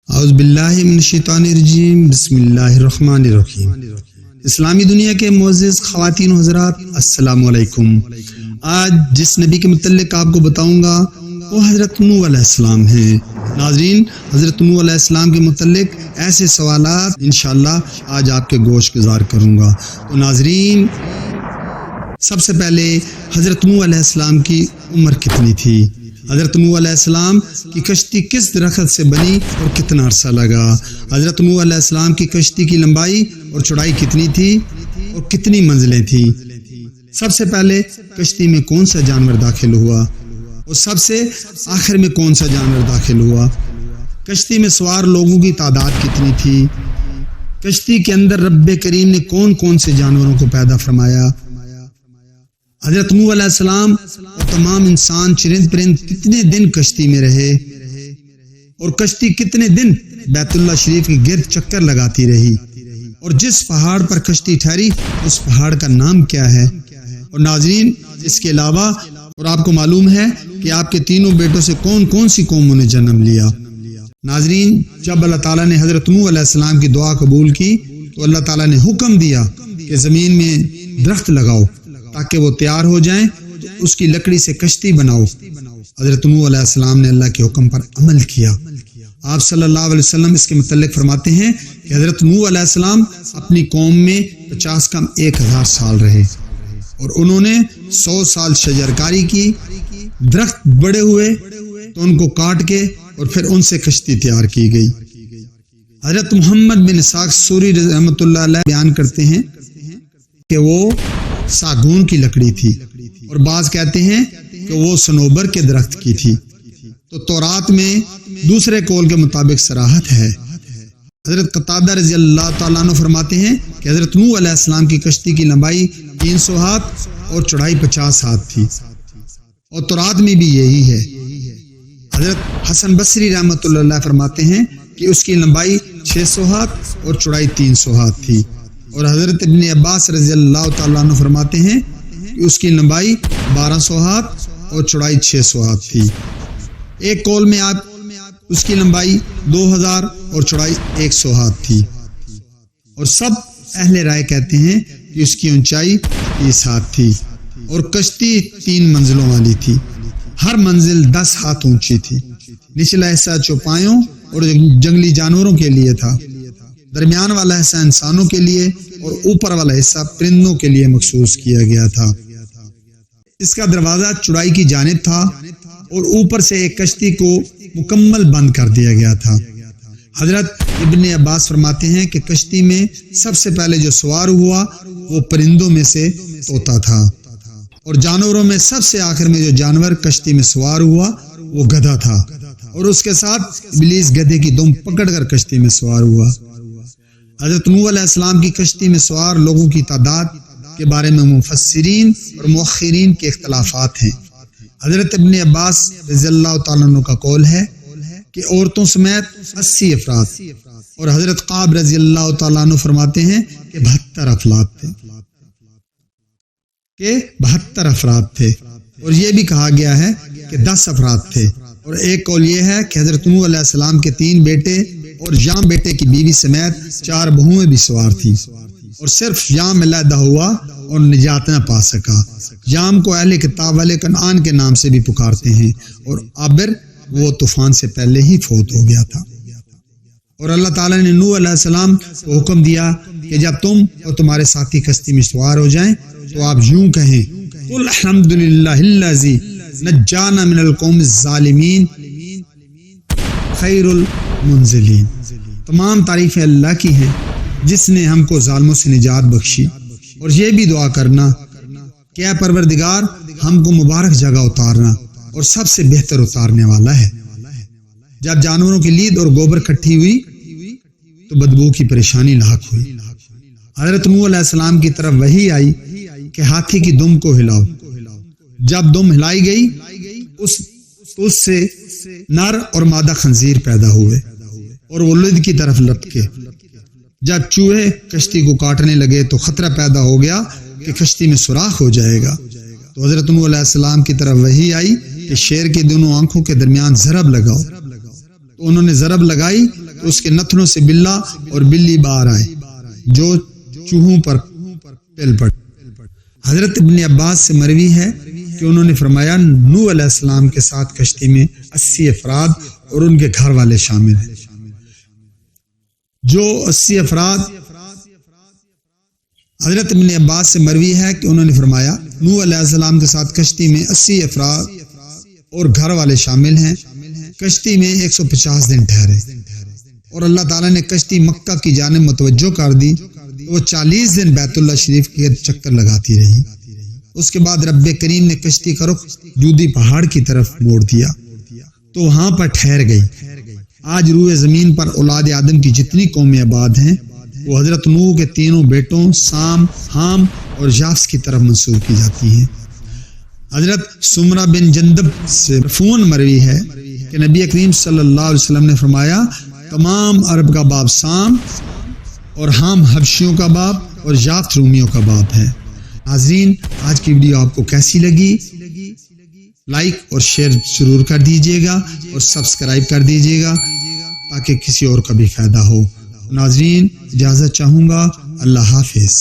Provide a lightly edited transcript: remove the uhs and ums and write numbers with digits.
اعوذ باللہ من الشیطان الرجیم، بسم اللہ الرحمن الرحیم۔ اسلامی دنیا کے معزز خواتین و حضرات، السلام علیکم۔ آج جس نبی کے متعلق آپ کو بتاؤں گا وہ حضرت نوح علیہ السلام ہیں۔ ناظرین، حضرت نوح علیہ السلام کے متعلق ایسے سوالات انشاءاللہ آج آپ کے گوش گزار کروں گا۔ تو ناظرین، سب سے پہلے حضرت نوح علیہ السلام کی عمر کتنی تھی؟ حضرت نوح علیہ السلام کی کشتی کس درخت سے بنی اور کتنا عرصہ لگا؟ حضرت نوح علیہ السلام کی کشتی کی لمبائی اور چوڑائی کتنی تھی اور کتنی منزلیں تھیں؟ سب سے پہلے کشتی میں کون سا جانور داخل ہوا اور سب سے آخر میں کون سا جانور داخل ہوا؟ کشتی میں سوار لوگوں کی تعداد کتنی تھی؟ کشتی کے اندر رب کریم نے کون کون سے جانوروں کو پیدا فرمایا؟ حضرت نوح علیہ السلام اور تمام انسان چرند پرند کتنے دن کشتی میں رہے اور کشتی کتنے دن بیت اللہ شریف کے گرد چکر لگاتی رہی، اور جس پہاڑ پر کشتی ٹھہری اس پہاڑ کا نام کیا ہے؟ اور ناظرین، اس کے علاوہ اور آپ کو معلوم ہے کہ آپ کے تینوں بیٹوں سے کون کون سی قوموں نے جنم لیا؟ ناظرین، جب اللہ تعالیٰ نے حضرت نوح علیہ السلام کی دعا قبول کی تو اللہ تعالیٰ نے حکم دیا کہ زمین میں درخت لگاؤ تاکہ وہ تیار ہو جائیں، اس کی لکڑی سے کشتی بناؤ۔ حضرت نوح علیہ السلام نے اللہ کے حکم پر عمل کیا۔ آپ صلی اللہ علیہ وسلم اس کے متعلق فرماتے ہیں کہ حضرت نوح علیہ السلام اپنی قوم میں 50 کم 1000 سال رہے اور انہوں نے 100 سال شجرکاری کی۔ درخت بڑے ہوئے تو ان کو کاٹ کے اور پھر ان سے کشتی تیار کی گئی۔ حضرت محمد بن اسحاق سوری رحمۃ اللہ علیہ بیان کرتے ہیں کہ وہ ساگون کی لکڑی تھی، اور بعض کہتے ہیں کہ وہ صنوبر کے درخت کی تھی۔ تو تورات میں دوسرے قول کے مطابق صراحت ہے۔ حضرت قتادہ رضی اللہ تعالیٰ عنہ فرماتے ہیں کہ حضرت نوح علیہ السلام کی کشتی کی لمبائی 300 ہاتھ اور چوڑائی 50 ہاتھ تھی، اور تورات میں بھی یہی ہے۔ حضرت حسن بصری رحمۃ اللہ علیہ فرماتے ہیں کہ اس کی لمبائی 600 ہاتھ اور چوڑائی 300 ہاتھ تھی، اور حضرت ابن عباس رضی اللہ تعالیٰ عنہ فرماتے ہیں کہ اس کی لمبائی 1200 ہاتھ اور چوڑائی 600 ہاتھ تھی۔ ایک قول میں آپ اس کی لمبائی 2000 اور چوڑائی 100 ہاتھ تھی، اور سب اہل رائے کہتے ہیں کہ اس کی اونچائی 30 ہاتھ تھی، اور کشتی 3 منزلوں والی تھی۔ ہر منزل 10 ہاتھ اونچی تھی۔ نچلا حصہ چوپایوں اور جنگلی جانوروں کے لیے تھا، درمیان والا حصہ انسانوں کے لیے اور اوپر والا حصہ پرندوں کے لیے مخصوص کیا گیا تھا۔ اس کا دروازہ چوڑائی کی جانب تھا اور اوپر سے ایک کشتی کو مکمل بند کر دیا گیا تھا۔ حضرت ابن عباس فرماتے ہیں کہ کشتی میں سب سے پہلے جو سوار ہوا وہ پرندوں میں سے طوطا تھا، اور جانوروں میں سب سے آخر میں جو جانور کشتی میں سوار ہوا وہ گدھا تھا، اور اس کے ساتھ ابلیس گدھے کی دم پکڑ کر کشتی میں سوار ہوا۔ حضرت نوح علیہ السلام کی کشتی میں سوار لوگوں کی تعداد کے بارے میں مفسرین اور مؤخرین کے اختلافات ہیں۔ حضرت ابن عباس رضی اللہ تعالیٰ عنہ کا قول ہے کہ عورتوں سمیت 80 افراد، اور حضرت قعب رضی اللہ تعالیٰ عنہ فرماتے ہیں کہ 72 افراد تھے، اور یہ بھی کہا گیا ہے کہ 10 افراد تھے، اور ایک قول یہ ہے کہ حضرت نوح علیہ السلام کے 3 بیٹے اور یام بیٹے کی بیوی سمیت 4 بہویں بھی سوار تھی، اور صرف یام علیحدہ ہوا اور نجات نہ پا سکا۔ یام کو اہل کتاب والے کنعان کے نام سے بھی پکارتے ہیں، اور عابر وہ طوفان سے پہلے ہی فوت ہو گیا تھا۔ اور اللہ تعالیٰ نے نوح علیہ السلام کو حکم دیا کہ جب تم اور تمہارے ساتھی کشتی میں سوار ہو جائیں تو آپ یوں کہیں، قل الحمدللہ الذی نجانا من القوم الظالمین خیر المنزلین۔ تمام تعریفیں اللہ کی ہیں جس نے ہم کو ظالموں سے نجات بخشی، اور یہ بھی دعا کرنا کہ اے پروردگار ہم کو مبارک جگہ اتارنا، اور سب سے بہتر اتارنے والا ہے۔ جب جانوروں کی لید اور گوبر کٹھی ہوئی تو بدبو کی پریشانی لاحق ہوئی۔ حضرت نوح علیہ السلام کی طرف وحی آئی کہ ہاتھی کی دم کو ہلاؤ۔ جب دم ہلائی گئی اس سے نر اور مادہ خنزیر پیدا ہوئے اور وہ لد کی طرف لپکے۔ جب چوہے کشتی کو کاٹنے لگے تو خطرہ پیدا ہو گیا کہ کشتی میں سوراخ ہو جائے گا۔ تو حضرت نوح علیہ السلام کی طرف وحی آئی کہ شیر کی دونوں آنکھوں کے درمیان ضرب لگاؤ۔ تو انہوں نے ضرب لگائی تو اس کے نتنوں سے بلا اور بلی باہر آئے جو چوہوں پر پل پڑ۔ حضرت ابن عباس سے مروی ہے کہ انہوں نے فرمایا نوح علیہ السلام کے ساتھ کشتی میں 80 افراد اور ان کے گھر والے شامل ہیں۔ جو 80 افراد حضرت ابن عباس سے مروی ہے کہ انہوں نے فرمایا نوح علیہ السلام کے ساتھ کشتی میں 80 افراد اور گھر والے شامل ہیں۔ کشتی میں 150 دن ٹھہرے اور اللہ تعالیٰ نے کشتی مکہ کی جانب متوجہ کر دی تو وہ 40 دن بیت اللہ شریف کے چکر لگاتی رہی۔ اس کے بعد رب کریم نے کشتی کا رخ جودی پہاڑ کی طرف موڑ دیا تو وہاں پر ٹھہر گئی۔ آج روئے زمین پر اولاد آدم کی جتنی قومیں آباد ہیں وہ حضرت نوح کے تینوں بیٹوں سام، حام اور یافس کی طرف منسوب کی جاتی ہیں۔ حضرت سمرہ بن جندب سے مرفوعاً مروی ہے کہ نبی کریم صلی اللہ علیہ وسلم نے فرمایا تمام عرب کا باپ سام اور حام حبشیوں کا باپ اور یافس رومیوں کا باپ ہے۔ ناظرین، آج کی ویڈیو آپ کو کیسی لگی؟ لائک اور شیئر ضرور کر دیجیے گا اور سبسکرائب کر دیجیے گا تاکہ کسی اور کا بھی فائدہ ہو۔ ناظرین، اجازت چاہوں گا۔ اللہ حافظ۔